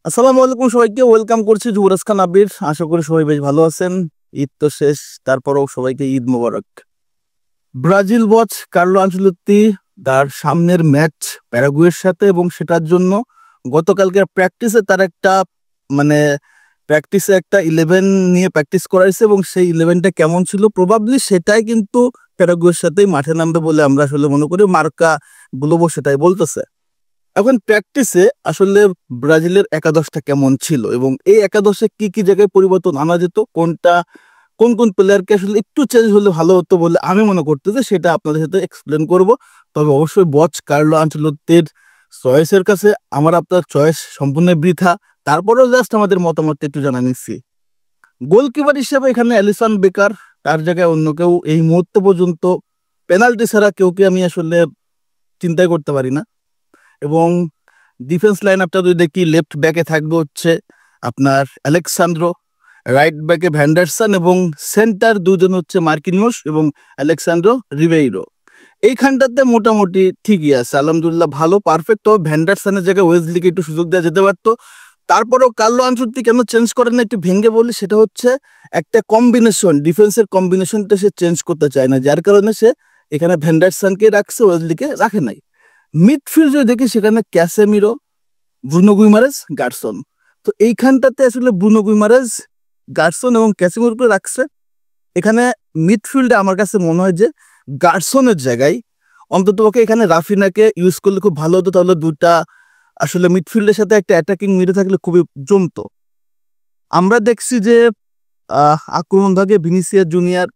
আসসালামু আলাইকুম সবাইকে ওয়েলকাম করছি যুবরাজ খান আবির। আশা করি সবাই বেশ ভালো আছেন। ঈদ তো শেষ, তারপরেও সবাইকে ঈদ মোবারক। ব্রাজিল ওয়াচ কার্লো আনচেলত্তি তার সামনের ম্যাচ প্যারাগুয়ের সাথে, এবং সেটার জন্য গতকালকে প্র্যাকটিসে তার একটা মানে প্র্যাকটিসে একটা 11 নিয়ে প্র্যাকটিস করাইছে, এবং সেই 11টা কেমন ছিল প্রবাবলি সেটাই কিন্তু প্যারাগুয়ের সাথেই মাঠে নামবে বলে আমরা আসলে মনে করি। মার্কা গ্লোবো সেটাই বলতেছে। এখন প্র্যাকটিসে আসলে ব্রাজিলের একাদশটা কেমন ছিল এবং এই একাদশে কি কি জায়গায় পরিবর্তন আনা যেত, কোন কোন প্লেয়ারকে আসলে একটু চেঞ্জ হলে ভালো হতো বলে আমি মনে করতেছি, সেটা আপনাদের সাথে এক্সপ্লেন করব। তবে অবশ্যই বচ কার্লো আনচেলত্তির চয়েসের কাছে আমার আপনার চয়েস সম্পূর্ণ বৃথা। তারপরেও জাস্ট আমাদের মতামত একটু জানা নিচ্ছি। গোলকিপার হিসেবে এখানে অ্যালিসন বেকার, তার জায়গায় অন্য কেউ এই মুহূর্তে পর্যন্ত পেনাল্টি ছাড়া কেউকে আমি আসলে চিন্তাই করতে পারি না। এবং ডিফেন্স লাইন আপটা যদি দেখি, লেফট ব্যাকে থাকবে হচ্ছে আপনার আলেক্সান্দ্রো, রাইট ব্যাকে ভ্যান্ডারসন, এবং সেন্টার দুজন হচ্ছে মার্কিনিওস এবং আলেক্সান্দ্রো রিবেইরো। এইখানটাতে মোটামুটি ঠিকই আছে, আলহামদুলিল্লাহ ভালো পারফেক্ট। তো ভ্যান্ডারসনের জায়গায় ওয়েজলিকে একটু সুযোগ দেওয়া যেতে পারতো। তারপরেও কার্লো আনচেলত্তি কেন চেঞ্জ করেন না একটু ভেঙে বলি, সেটা হচ্ছে একটা কম্বিনেশন, ডিফেন্সের কম্বিনেশনটা সে চেঞ্জ করতে চায় না, যার কারণে সে এখানে ভ্যান্ডারসনকে রাখছে, ওয়েজলিকে রাখে নাই। মিডফিল্ড যদি দেখি সেখানে ক্যাসেমিরো, ব্রুনো গুইমারেজ, গার্সন। তো এইখানটাতে আসলে ব্রুনো গুইমারেজ, গার্সন এবং ক্যাসেমিরোকে রাখছে। এখানে মিডফিল্ডে আমার কাছে মনে হয় যে গার্সনের জায়গায় অন্ততপক্ষে এখানে রাফিনাকে ইউজ করলে খুব ভালো হতো, তাহলে দুটা আসলে মিডফিল্ডের সাথে একটা অ্যাটাকিং মিডে থাকলে খুবই জমতো। আমরা দেখছি যে আক্রমণ ভাগে ভিনিসিয়াস জুনিয়র,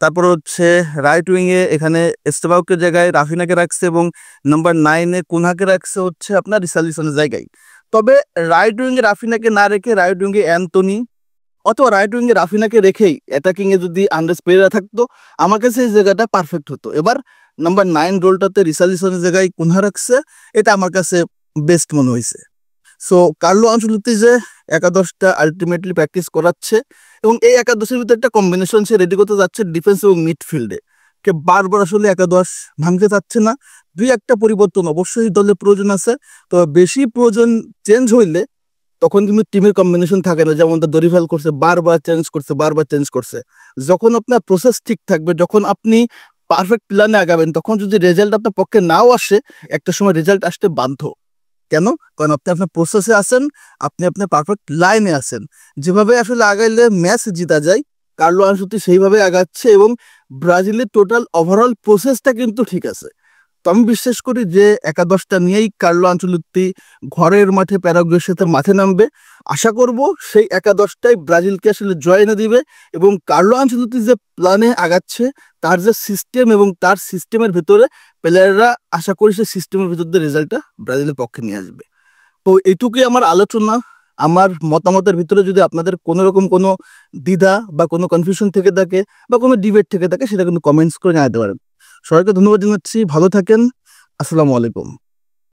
তারপর হচ্ছে রাইট উইংয়ে এখানে এস্তেবাউকের জায়গায় রাফিনাকে রাখছে, এবং নাম্বার 9-এ কুনহাকে রাখছে হচ্ছে আপনার রিসার্লিসনের জায়গায়। তবে রাইট উইংয়ে রাফিনাকে না রেখে রাইট উইংয়ে অ্যান্টনি, অথবা রাইট উইংয়ে রাফিনাকে রেখেই অ্যাটাকিংয়ে যদি আন্ডারেস পেরেরা থাকতো, আমার কাছে এই জায়গাটা পারফেক্ট হতো। এবার নাম্বার 9 রোলটাতে রিসার্লিসনের জায়গায় কুনহা রাখছে, এটা আমার কাছে বেস্ট মনে হয়েছে। সো কার্লো আনচেলত্তি যে একাদশটা আলটিমেটলি প্র্যাকটিস করাচ্ছে, এবং এই একাদশের ভিতরে একটা কম্বিনেশন সে রেডি করতে যাচ্ছে ডিফেন্স এবং মিডফিল্ডে, কে বারবার আসলে একাদশ ভাঙতে চাচ্ছে না। দুই একটা পরিবর্তন অবশ্যই দলের প্রয়োজন আছে, তো বেশি প্রয়োজন চেঞ্জ হইলে তখন কিন্তু টিমের কম্বিনেশন থাকে না। যেমন তার দরিফাল করছে, বারবার চেঞ্জ করছে। যখন আপনার প্রসেস ঠিক থাকবে, যখন আপনি পারফেক্ট প্ল্যানে আগাবেন, তখন যদি রেজাল্ট আপনার পক্ষে নাও আসে, একটা সময় রেজাল্ট আসতে বাধ্য। কেন? কারণ আপনি আপনার প্রসেসে আছেন, আপনি আপনার পারফেক্ট লাইনে আছেন। যেভাবে আসলে আগাইলে ম্যাচ জিতা যায়, কার্লো আনচেলত্তি সেইভাবে আগাচ্ছে, এবং ব্রাজিলের টোটাল ওভারঅল প্রসেসটা কিন্তু ঠিক আছে। তো আমি বিশ্বাস করি যে একাদশটা নিয়েই কার্লো আনচেলত্তি ঘরের মাঠে প্যারাগুয়ের সাথে মাঠে নামবে। আশা করব সেই একাদশটাই ব্রাজিলকে আসলে জয় এনে দিবে, এবং কার্লো আনচেলত্তি যে প্ল্যানে আগাচ্ছে, তার যে সিস্টেম এবং তার সিস্টেমের ভিতরে প্লেয়াররা, আশা করি সেই সিস্টেমের ভিতর দিয়ে রেজাল্টটা ব্রাজিলের পক্ষে নিয়ে আসবে। তো এইটুকুই আমার আলোচনা। আমার মতামতের ভিতরে যদি আপনাদের কোনো রকম কোনো দ্বিধা বা কোনো কনফিউশন থেকে থাকে বা কোনো ডিবেট থেকে থাকে, সেটা কিন্তু কমেন্টস করে জানাতে পারেন। সবাইকে ধন্যবাদ জানাচ্ছি, ভালো থাকেন, আসসালামু আলাইকুম।